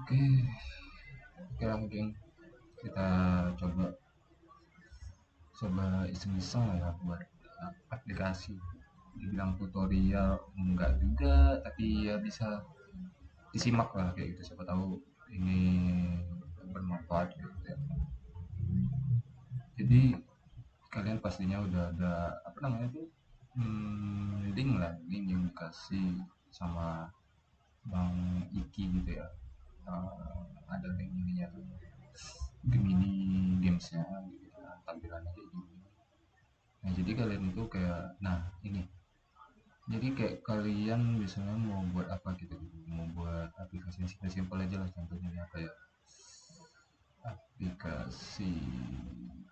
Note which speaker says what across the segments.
Speaker 1: Oke, oke lah geng. Kita coba coba iseng-iseng lah ya buat aplikasi. Dibilang tutorial enggak juga, tapi ya bisa disimak lah kayak gitu. Siapa tahu ini bermanfaat gitu ya. Jadi kalian pastinya udah ada apa namanya tuh link lah, link yang dikasih sama Bang Iki gitu ya. Ada link ininya tuh mini gamesnya gitu kan, tampilannya kayak gini. Nah jadi kalian itu kayak, nah ini, jadi kayak kalian misalnya mau buat apa gitu, mau buat aplikasi yang simpel aja lah, contohnya ya, kayak aplikasi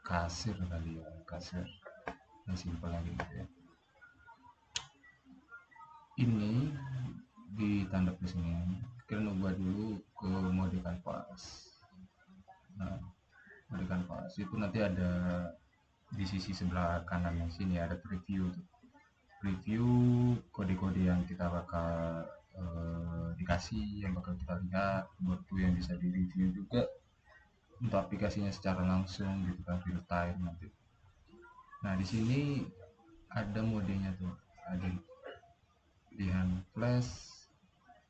Speaker 1: kasir kali ya, kasir yang simpel lagi gitu ya. Ini di tanda plus ini kalian ubah dulu ke mode kanvas. Nah, mode kanvas itu nanti ada di sisi sebelah kanan yang sini ada preview tuh. Review kode-kode yang kita bakal dikasih, yang bakal kita lihat, waktu yang bisa di review juga untuk aplikasinya secara langsung gitu kan, real time nanti. Nah di sini ada modenya tuh, ada pilihan flash,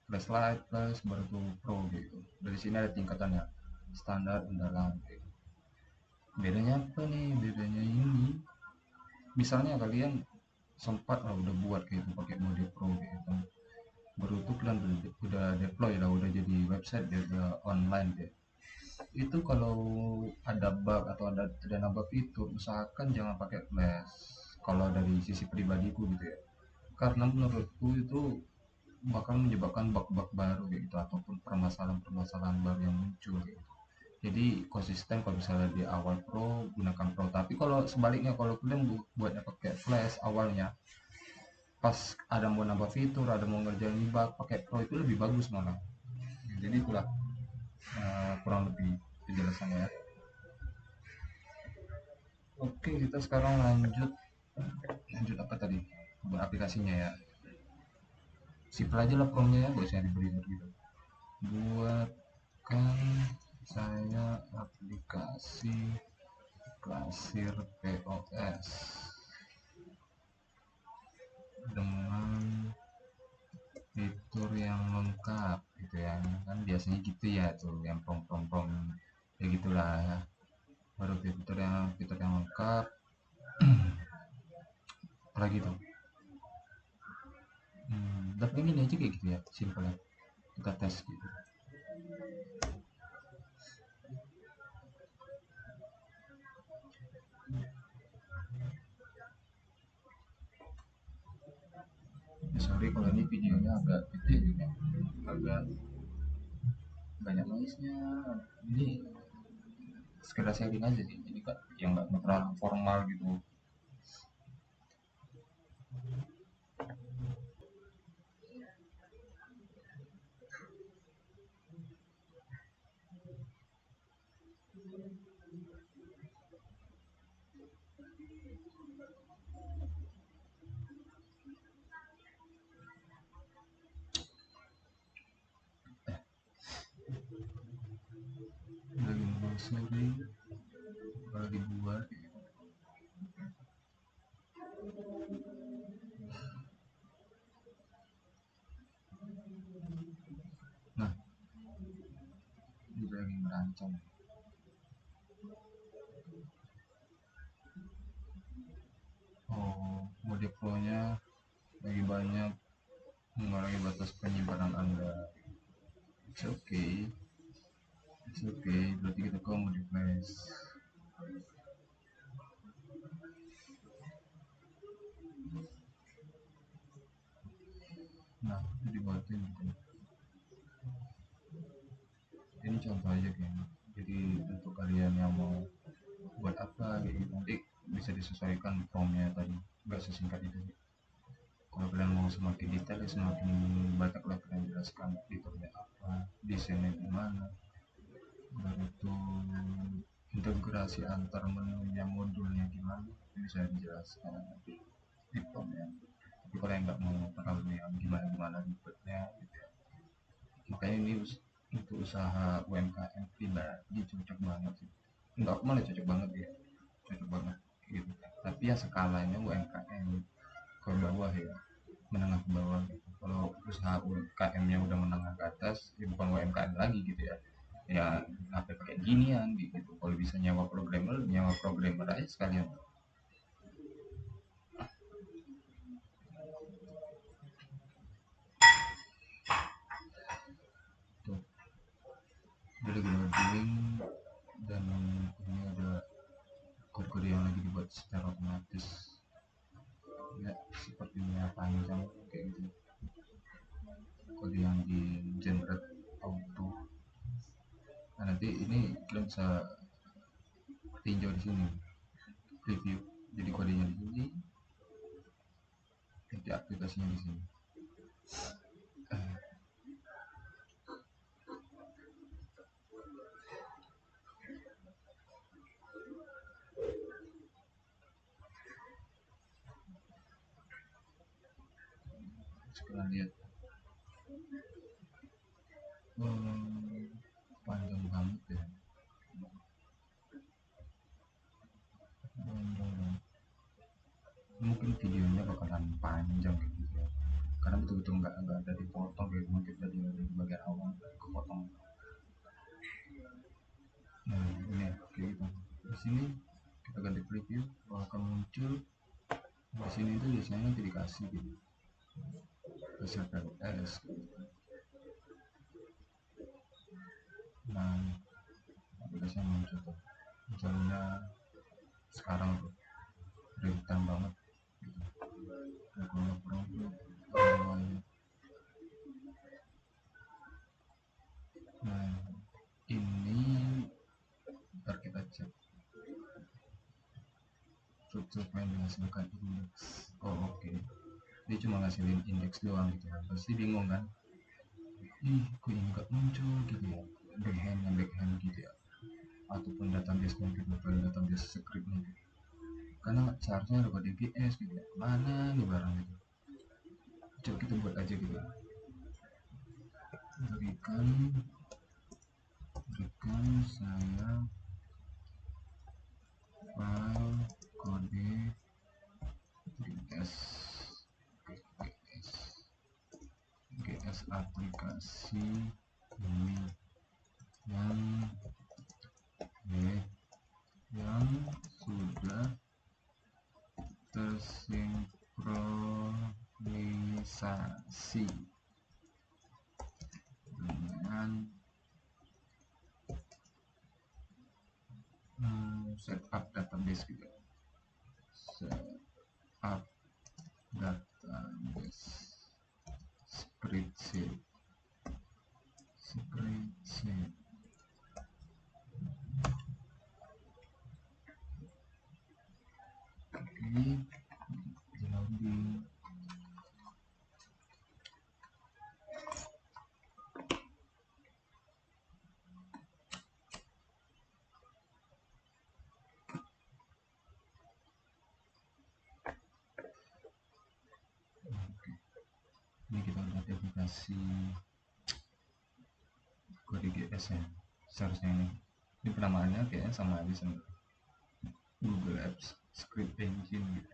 Speaker 1: flashlight, plus baru tuh pro gitu. Dari sini ada tingkatannya, standar, mendalam gitu. Bedanya apa nih? Bedanya ini, misalnya kalian sempat lah udah buat kayak itu pakai mode pro gitu, baru tuh kalian udah deploy lah, udah jadi website udah online deh. Itu kalau ada bug atau ada nambah fitur, usahakan jangan pakai flash kalau dari sisi pribadiku gitu ya, karena menurutku itu bakal menyebabkan bug-bug baru gitu, ataupun permasalahan-permasalahan baru yang muncul gitu. Jadi konsisten kalau misalnya di awal pro, gunakan pro. Tapi kalau sebaliknya, kalau kalian buatnya pakai flash awalnya, pas ada mau nambah fitur, ada mau ngerjain bug, pakai pro itu lebih bagus malah. Jadi itulah kurang lebih penjelasannya ya. Oke, kita sekarang lanjut. Lanjut apa tadi? Buat aplikasinya ya. Simple aja lah promnya ya, gak usah diberi gitu. Buatkan saya aplikasi kasir POS dengan fitur yang lengkap gitu ya. Kan biasanya gitu ya tuh, yang prom ya gitulah ya. Baru fitur yang lengkap, apalagi tuh. Tapi ini aja kayak gitu ya, simple ya. Kita tes gitu. Ya, sorry kalau ini videonya agak gede juga, agak banyak noise-nya. Ini sekedar sharing aja sih, jadi kak yang nggak terlalu formal gitu. Lagi sorry kalau dibuat. Nah, juga lagi merancang. Oh, mode pro nya lagi banyak mengurangi batas penyimpanan anda. It's okay, it's okay, berarti kita ke mode flash. Nah, itu dibuatin gitu. Ini contoh aja kayaknya, jadi untuk kalian yang mau buat apa gitu nanti bisa disesuaikan promnya tadi, nggak sesingkat itu. Kalau kalian mau semakin detail ya semakin banyak lah kalian jelaskan fiturnya apa, desainnya gimana, baru itu integrasi antar menunya, modulnya gimana, itu bisa dijelaskan nanti di promnya. Tapi kalau yang nggak mau terlalu yang gimana gimana ribetnya gitu ya, makanya ini untuk usaha UMKM pribadi cocok banget sih. Enggak, aku malah cocok banget ya, cocok banget gitu. Tapi ya skalanya UMKM ke bawah ya, menengah ke bawah gitu. Kalau usaha UMKM-nya udah menengah ke atas, ya bukan UMKM lagi gitu ya. Ya apa kayak ginian gitu. Kalau bisa nyawa programmer aja sekalian. Tuh, dia lagi loading dan ini ada kode-kode yang lagi dibuat secara otomatis. Ya, sepertinya panjang kayak gitu. Kode yang di generate auto. Nah, nanti ini kalian bisa tinjau di sini, preview. Jadi kodenya di sini, nanti aplikasinya di sini. Sekarang lihat, hmm, panjang banget ya. Panjang banget. Mungkin videonya bakalan panjang kayak gitu ya. Karena betul-betul nggak ada dipotong kayak mungkin dari bagian awal kepotong. Nah, ini kayak gitu. Di sini kita ganti preview, akan muncul di sini tuh biasanya nanti dikasih gitu hasil PLS gitu. Nah, aplikasinya muncul tuh, munculnya sekarang tuh real time banget gitu. Regular produk awalnya. Nah, ini ntar kita cek struktur yang dihasilkan indeks. Oh, oke, okay. Dia cuma ngasilin indeks doang gitu kan, pasti bingung kan, ih kok ini nggak muncul gitu ya, backhand gitu ya, ataupun database nya gitu, file database scriptnya gitu. Karena seharusnya ada DBS gitu ya, mana nih barang itu. Coba kita buat aja gitu, berikan saya file kode gs gs gs aplikasi ini yang yang sudah tersinkronisasi dengan setup database gitu, setup database spreadsheet. Ini di loading. Ini kita udah aplikasi kode GS ya, seharusnya ini penamaannya kayaknya sama aja sama Google Apps Script Engine gitu.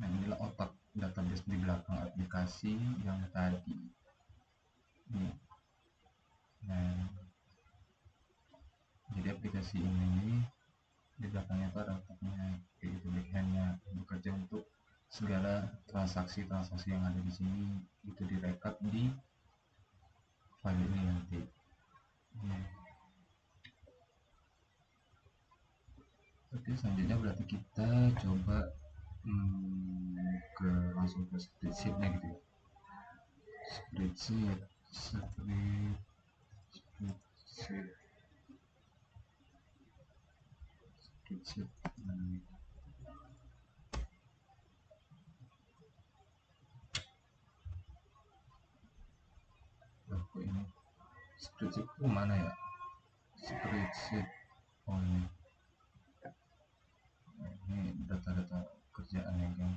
Speaker 1: Nah, inilah otak database di belakang aplikasi yang tadi ini. Nah, jadi aplikasi ini di belakangnya itu ada otaknya, yaitu backendnya, bekerja untuk segala transaksi-transaksi yang ada di sini itu direkap di file ini nanti. Nah, oke, selanjutnya berarti kita coba langsung ke spreadsheetnya gitu ya. Spreadsheet spreadsheet spreadsheet oh, ini spreadsheet itu mana ya, spreadsheet, oh ini data-data kerjaan yang kan,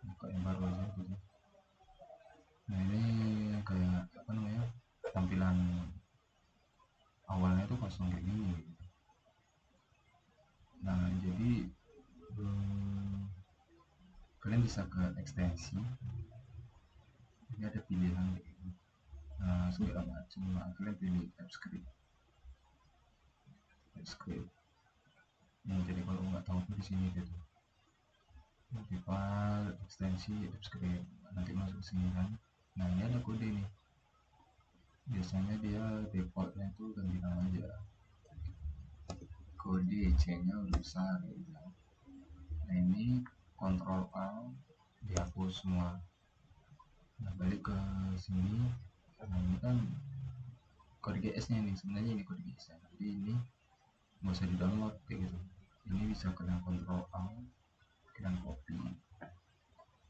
Speaker 1: buka yang baru aja gitu. Nah ini kayak apa namanya, tampilan awalnya tuh kosong kayak gini gitu. Nah jadi kalian bisa ke ekstensi, ini ada pilihan gitu. Nah segala macam, nah, kalian pilih TypeScript. Nah, jadi kalau nggak tahu tuh di sini gitu, di file ekstensi TypeScript, nanti masuk sini kan. Nah ini ada kode nih, biasanya dia defaultnya tuh ganti nama aja, kode C nya udah besar gitu. Nah ini Ctrl A dihapus semua. Nah balik ke sini, nah ini kan kode GS nya nih, sebenarnya ini kode GS nya, jadi ini nggak usah di download kayak gitu. Ini bisa kalian Ctrl A, kalian copy,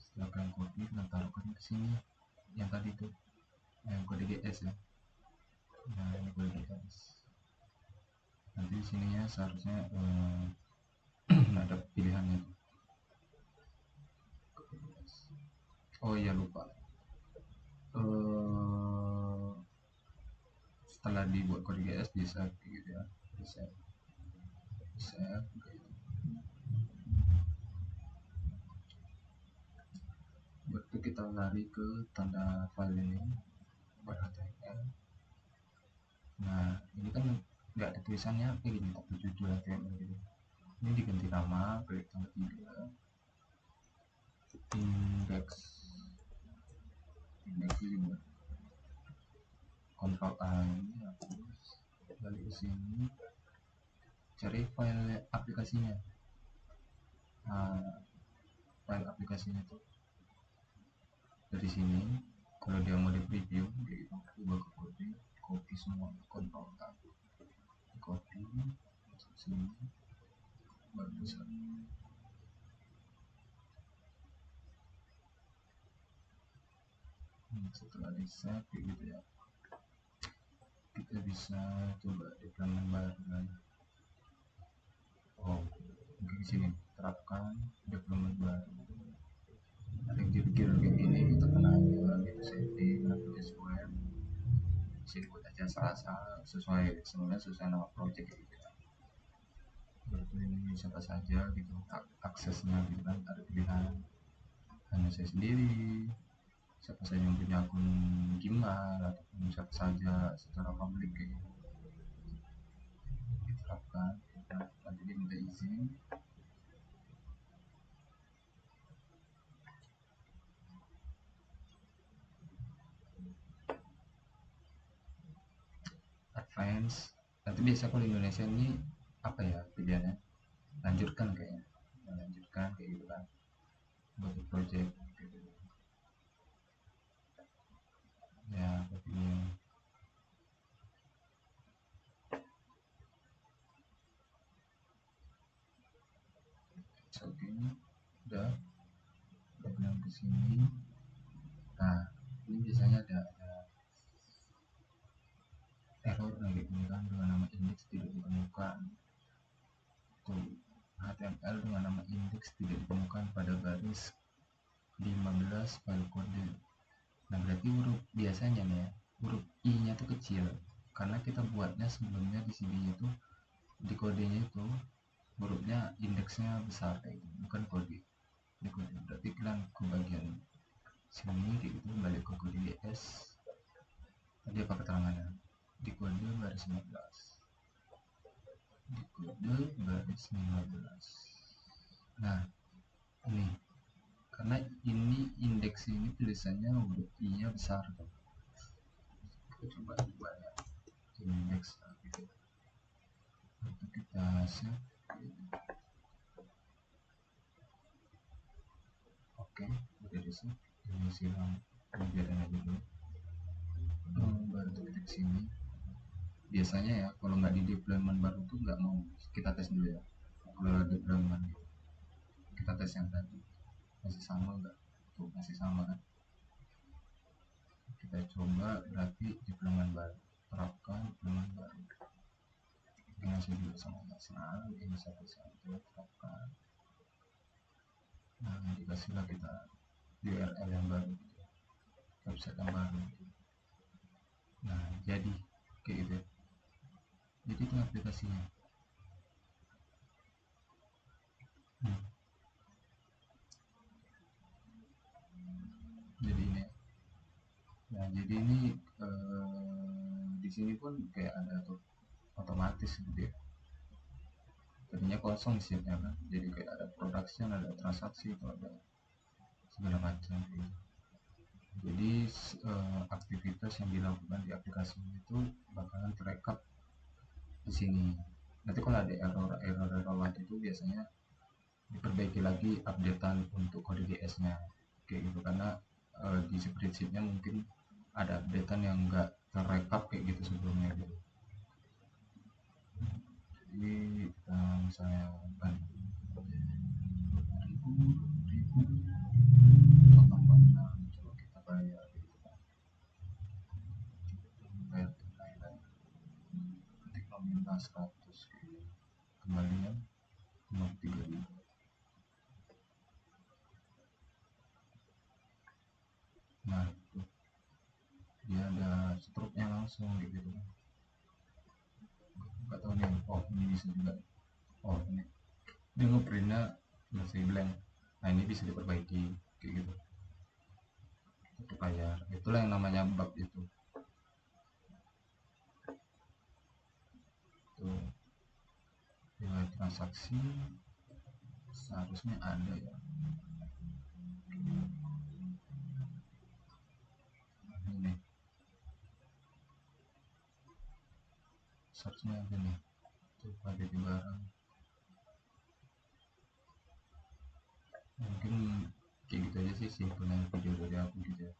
Speaker 1: setelah kalian copy kalian taruhkan ke sini yang tadi tuh, yang kode GS ya. Nah ini kode GS, nanti di sininya seharusnya ada pilihannya tuh. Oh iya lupa, setelah dibuat kode GS bisa gitu ya, bisa bisa gitu. Waktu kita lari ke tanda file ini buat HTML. Nah ini kan nggak ada tulisannya apa gini, tapi judul HTML gitu. Ini diganti nama, klik tanda 3, index, index ini Ctrl A ini hapus, balik ke sini, cari file aplikasinya. Nah, file aplikasinya tuh dari sini. Kalau dia mau di preview gitu, ubah ke kode, copy semua, Ctrl A, copy, masuk sini, baru bisa. Setelah di save gitu ya, kita bisa coba deployment baru kan. Oh mungkin di sini terapkan deployment baru, ada gear-gear kayak gini kita kena aja gitu, setting application web, sebut aja salah-salah sesuai, sebenarnya sesuai nama project gitu ya. Berarti ini siapa saja gitu aksesnya gitu kan, ada pilihan hanya saya sendiri, siapa saja yang punya akun Gmail, ataupun siapa saja secara publik gitu. Diterapkan nanti dia minta izin. Advance, nanti biasa kalau Indonesia ini apa ya pilihannya, lanjutkan kayaknya, melanjutkan kayak gitu kan, buat project gitu. Ya tapi oke, udah bilang ke sini. Nah ini biasanya ada error kayak gini kan, dengan nama indeks tidak ditemukan tuh, HTML dengan nama indeks tidak ditemukan pada baris 15 file kode. Nah berarti huruf biasanya nih ya, huruf I nya tuh kecil, karena kita buatnya sebelumnya di sini itu, di kodenya itu hurufnya indeksnya besar kayak gitu, bukan kode. Ini kode, berarti kalian ke bagian sini kayak gitu, balik ke kode GS, tadi apa keterangannya, di kode baris 15, di kode baris 15. Nah ini karena ini indeks ini tulisannya huruf I nya besar tuh. Kita coba ubah ya, indeks gitu. Untuk kita save. Oke udah di save, ini silang, ini biarin aja dulu. Baru kita ke sini, biasanya ya kalau nggak di deployment baru tuh nggak mau, kita tes dulu ya. Kalau deployment gitu, kita tes yang tadi masih sama nggak, tuh masih sama kan, kita coba berarti deployment baru, terapkan deployment baru, ini masih juga sama masalah, ini satu saja terapkan. Nah dikasihlah kita URL yang baru gitu. website yang baru. Nah, jadi kayak gitu. Jadi itu aplikasinya. Hmm. Jadi ini, nah jadi ini di sini pun kayak ada tuh otomatis gitu ya. Tadinya kosong sheetnya kan, jadi kayak ada production, ada transaksi, itu ada segala macam gitu. Jadi aktivitas yang dilakukan di aplikasi itu bakalan terekam di sini. Nanti kalau ada error lagi itu biasanya diperbaiki lagi updatean untuk kode DS-nya kayak gitu, karena di spreadsheet-nya mungkin ada updatean yang enggak terekap kayak gitu sebelumnya gitu. Jadi misalnya kan 20.000 tambah coba kita bayar gitu kan, bayar tunai lagi nanti nominal 100 gitu. Kembalian 53.000. Nah itu dia ada struknya langsung gitu kan, nggak tahu nih, oh ini bisa juga, oh ini dia ngeprintnya masih blank, nah ini bisa diperbaiki kayak gitu untuk bayar. Itulah yang namanya bug itu tuh. Nilai transaksi seharusnya ada ya, ini seharusnya ada nih tuh, ada di barang. Mungkin kayak gitu aja sih simpelnya video dari aku gitu ya.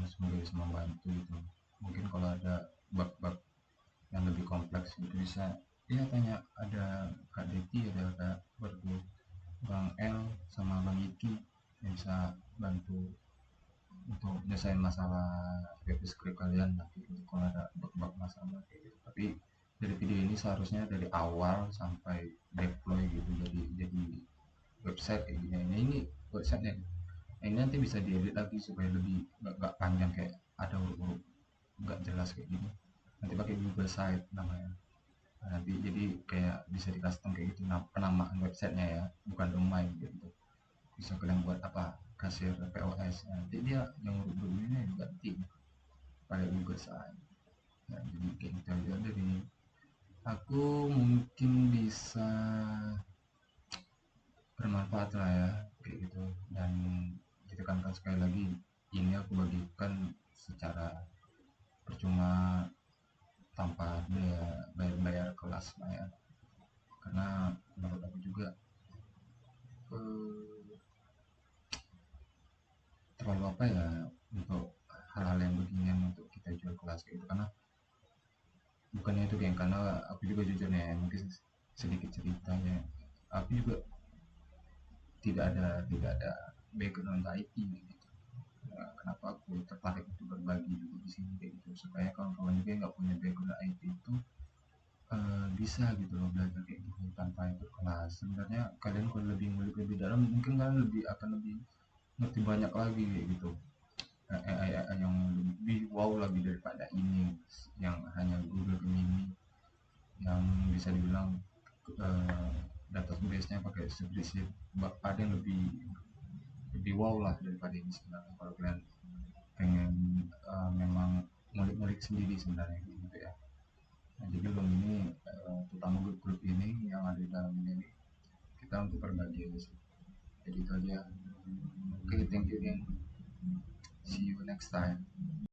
Speaker 1: Semoga bisa membantu gitu. Mungkin kalau ada bug-bug yang lebih kompleks itu bisa ya tanya, ada Kak Deti, ada Kak Berdu, Bang L sama Bang Iki yang bisa bantu untuk nyelesain masalah review script kalian nanti kalau ada bug-bug masalah kayak gitu. Tapi dari video ini seharusnya dari awal sampai deploy gitu jadi website kayak gini. Nah, ini websitenya, nah, ini nanti bisa diedit lagi supaya lebih gak panjang kayak ada huruf-huruf nggak jelas kayak gini, nanti pakai Google Site namanya. Nah, nanti jadi kayak bisa di custom kayak gitu, nah, penamaan websitenya ya, bukan domain gitu. Bisa kalian buat apa, kasir POS, nah, nanti dia yang huruf-huruf ini ganti pakai Google Site. Nah, jadi kayak gitu aja dari aku, mungkin bisa bermanfaat lah ya kayak gitu. Dan ditekankan sekali lagi, ini aku bagikan secara percuma tanpa bayar kelas lah ya, karena menurut aku juga eh, terlalu apa ya untuk hal-hal yang beginian untuk kita jual kelas gitu. Karena bukannya itu geng, karena aku juga jujur nih ya, mungkin sedikit ceritanya, aku juga tidak ada background IT gitu. Nah, kenapa aku tertarik untuk berbagi juga di sini kayak gitu, supaya kawan-kawan juga yang nggak punya background IT itu bisa gitu loh belajar kayak gitu tanpa ikut kelas. Sebenarnya kalian kalau lebih ngulik lebih dalam, mungkin kalian akan lebih ngerti banyak lagi kayak gitu. AI yang lebih wow lagi daripada ini yang hanya Google Gemini, yang bisa dibilang uh, database-nya pakai spreadsheet. Ada yang lebih wow lah daripada ini sebenarnya, kalau kalian pengen memang ngulik-ngulik sendiri sebenarnya gitu ya. Nah, jadi belum ini terutama grup-grup ini yang ada di dalam ini kita untuk berbagi aja sih. Jadi itu aja. Oke, thank you again. See you next time.